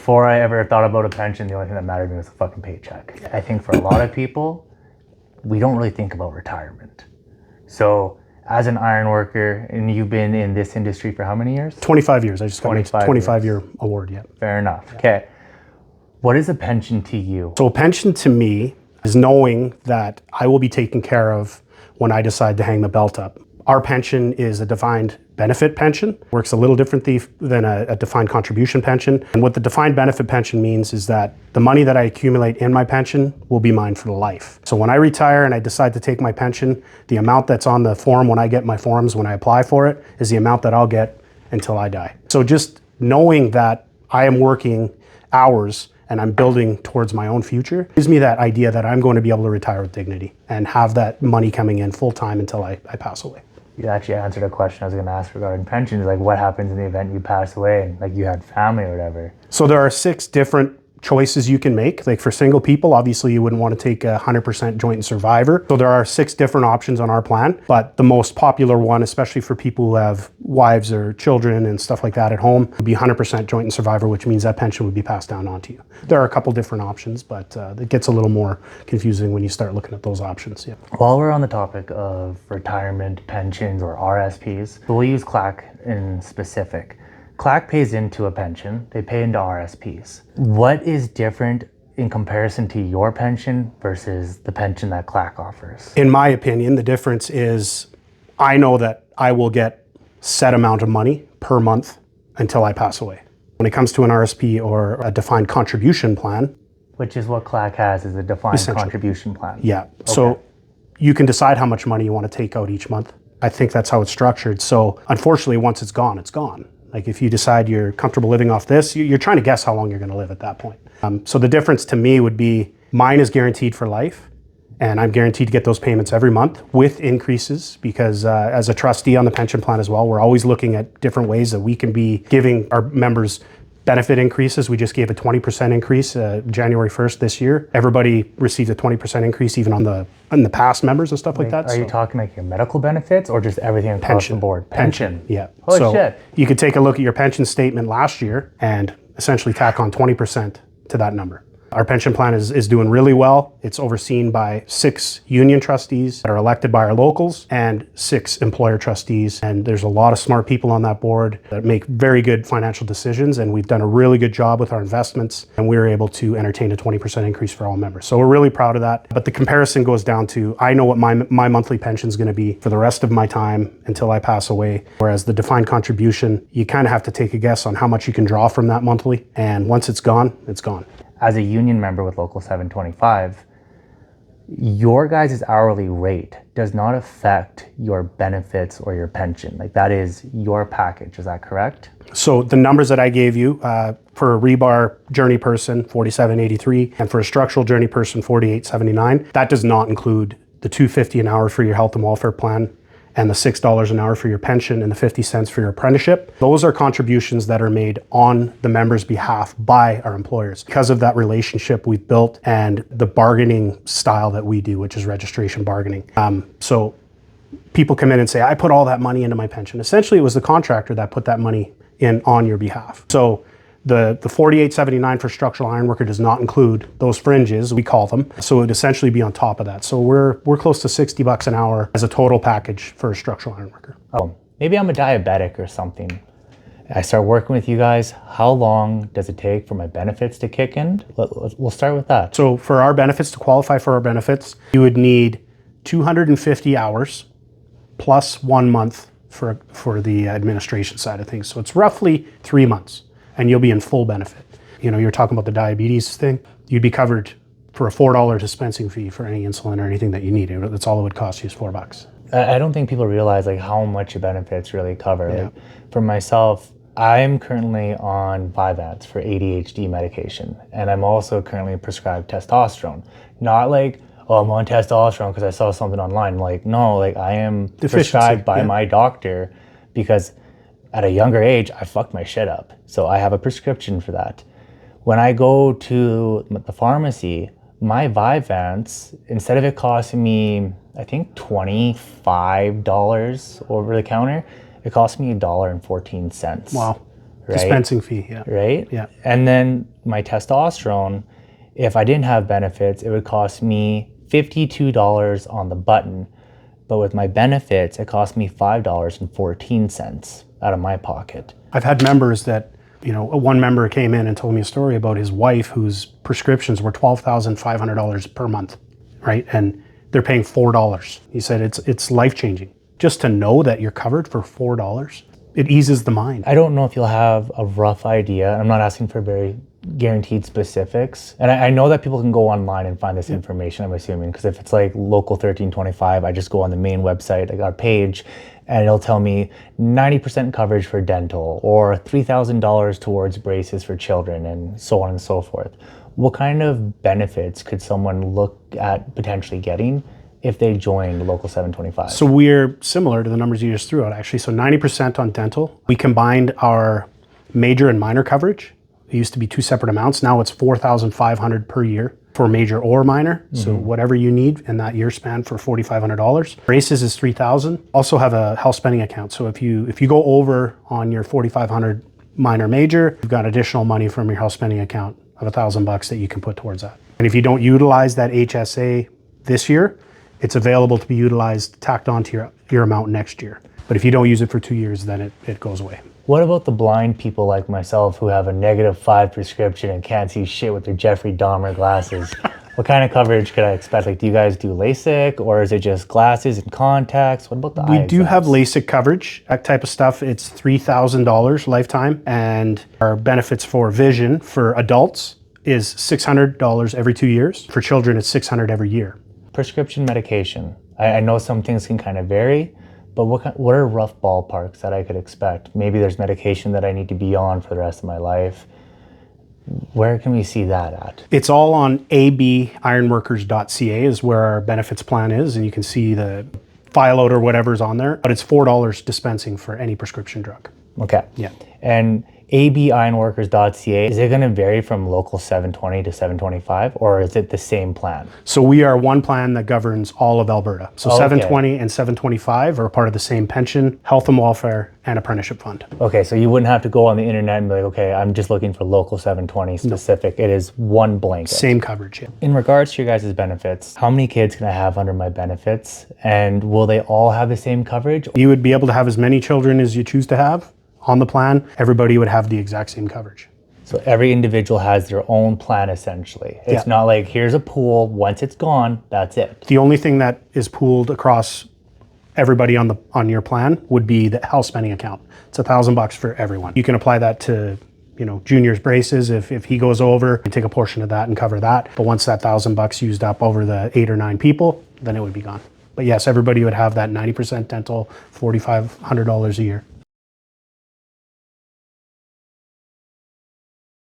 before I ever thought about a pension, the only thing that mattered to me was a fucking paycheck. I think for a lot of people, we don't really think about retirement. So as an iron worker, and you've been in this industry for how many years? 25 years. I just got my 25-year award, yeah. Fair enough. Okay. What is a pension to you? So a pension to me is knowing that I will be taken care of when I decide to hang the belt up. Our pension is a defined benefit pension. Works a little differently than a defined contribution pension. And what the defined benefit pension means is that the money that I accumulate in my pension will be mine for life. So when I retire and I decide to take my pension, the amount that's on the form when I get my forms, when I apply for it, is the amount that I'll get until I die. So just knowing that I am working hours and I'm building towards my own future gives me that idea that I'm going to be able to retire with dignity and have that money coming in full time until I pass away. You actually answered a question I was going to ask regarding pensions, like what happens in the event you pass away and like you had family or whatever. So there are 6 different choices you can make. Like for single people, obviously you wouldn't want to take 100% joint and survivor. So there are 6 different options on our plan, but the most popular one, especially for people who have wives or children and stuff like that at home, would be 100% joint and survivor, which means that pension would be passed down onto you. There are a couple different options, but it gets a little more confusing when you start looking at those options. Yeah. While we're on the topic of retirement pensions or RSPs, we'll use CLAC in specific. CLAC pays into a pension, they pay into RSPs. What is different in comparison to your pension versus the pension that CLAC offers? In my opinion, the difference is I know that I will get set amount of money per month until I pass away. When it comes to an RSP or a defined contribution plan, which is what CLAC has, is a defined contribution plan. Yeah. Okay. So you can decide how much money you want to take out each month. I think that's how it's structured. So unfortunately, once it's gone, it's gone. Like if you decide you're comfortable living off this, you're trying to guess how long you're going to live at that point. So the difference to me would be mine is guaranteed for life, and I'm guaranteed to get those payments every month with increases because as a trustee on the pension plan as well, we're always looking at different ways that we can be giving our members benefit increases. We just gave a 20% increase January 1st this year. Everybody received a 20% increase, even on the past members and stuff like that. Are you talking like your medical benefits or just everything across the board? Pension. Yeah. Holy shit. You could take a look at your pension statement last year and essentially tack on 20% to that number. Our pension plan is doing really well. It's overseen by 6 union trustees that are elected by our locals and 6 employer trustees. And there's a lot of smart people on that board that make very good financial decisions. And we've done a really good job with our investments. And we were able to entertain a 20% increase for all members. So we're really proud of that. But the comparison goes down to, I know what my monthly pension is going to be for the rest of my time until I pass away. Whereas the defined contribution, you kind of have to take a guess on how much you can draw from that monthly. And once it's gone, it's gone. As a union member with Local 725, your guys' hourly rate does not affect your benefits or your pension. Like that is your package, is that correct? So the numbers that I gave you for a rebar journey person, $47.83, and for a structural journey person, $48.79, that does not include the $2.50 an hour for your health and welfare plan and the $6 an hour for your pension and the 50 cents for your apprenticeship. Those are contributions that are made on the members' behalf by our employers. Because of that relationship we've built and the bargaining style that we do, which is registration bargaining. So people come in and say, I put all that money into my pension. Essentially, it was the contractor that put that money in on your behalf. So the $48.79 for structural iron worker does not include those fringes, we call them. So it would essentially be on top of that. So we're close to $60 an hour as a total package for a structural iron worker. Oh, maybe I'm a diabetic or something. I start working with you guys. How long does it take for my benefits to kick in? We'll start with that. So for our benefits, to qualify for our benefits, you would need 250 hours plus 1 month for the administration side of things. So it's roughly 3 months. And you'll be in full benefit. You know, you're talking about the diabetes thing. You'd be covered for a $4 dispensing fee for any insulin or anything that you need. That's all it would cost you is $4. I don't think people realize like how much your benefits really cover. Yeah. Like, for myself, I'm currently on Vyvanse for ADHD medication, and I'm also currently prescribed testosterone. Not like, oh, I'm on testosterone because I saw something online. Like, no, like I am prescribed by my doctor because at a younger age, I fucked my shit up. So I have a prescription for that. When I go to the pharmacy, my Vyvanse, instead of it costing me, I think $25 over the counter, it cost me $1.14. Wow. right? Dispensing fee, yeah. Right? Yeah. And then my testosterone, if I didn't have benefits, it would cost me $52 on the button. But with my benefits, it cost me $5.14 out of my pocket. I've had members that, one member came in and told me a story about his wife whose prescriptions were $12,500 per month, right? And they're paying $4. He said it's life-changing. Just to know that you're covered for $4, it eases the mind. I don't know if you'll have a rough idea. I'm not asking for very guaranteed specifics. And I know that people can go online and find this information, I'm assuming, because if it's like Local 1325, I just go on the main website, I got a page, and it'll tell me 90% coverage for dental or $3,000 towards braces for children and so on and so forth. What kind of benefits could someone look at potentially getting if they joined Local 725? So we're similar to the numbers you just threw out, actually. So 90% on dental. We combined our major and minor coverage. It used to be two separate amounts. Now it's $4,500 per year for major or minor. So whatever you need in that year span for $4,500. Braces is $3,000. Also have a health spending account. So if you go over on your $4,500 minor major, you've got additional money from your health spending account of $1,000 that you can put towards that. And if you don't utilize that HSA this year, it's available to be utilized, tacked onto your amount next year. But if you don't use it for 2 years, then it goes away. What about the blind people like myself who have a -5 prescription and can't see shit with their Jeffrey Dahmer glasses? What kind of coverage could I expect? Like, do you guys do LASIK, or is it just glasses and contacts? What about the eye We do have exams? LASIK coverage, that type of stuff. It's $3,000 lifetime, and our benefits for vision for adults is $600 every 2 years. For children, it's $600 every year. Prescription medication. I know some things can kind of vary, but what are rough ballparks that I could expect? Maybe there's medication that I need to be on for the rest of my life. Where can we see that at? It's all on abironworkers.ca is where our benefits plan is, and you can see the file out or whatever's on there, but it's $4 dispensing for any prescription drug. Okay. Yeah. And abironworkers.ca, is it going to vary from Local 720 to 725, or is it the same plan? So we are one plan that governs all of Alberta. So Okay. 720 and 725 are part of the same pension, health and welfare, and apprenticeship fund. Okay, so you wouldn't have to go on the internet and be like, okay, I'm just looking for Local 720 specific. It is one blanket. Same coverage, yeah. In regards to your guys' benefits, how many kids can I have under my benefits? And will they all have the same coverage? You would be able to have as many children as you choose to have on the plan. Everybody would have the exact same coverage. So every individual has their own plan, essentially. It's Yeah. not like, here's a pool, once it's gone, that's it. The only thing that is pooled across everybody on your plan would be the health spending account. It's $1,000 for everyone. You can apply that to, Junior's braces. If he goes over, you take a portion of that and cover that. But once that $1,000 used up over the 8 or 9 people, then it would be gone. But yes, everybody would have that 90% dental, $4,500 a year.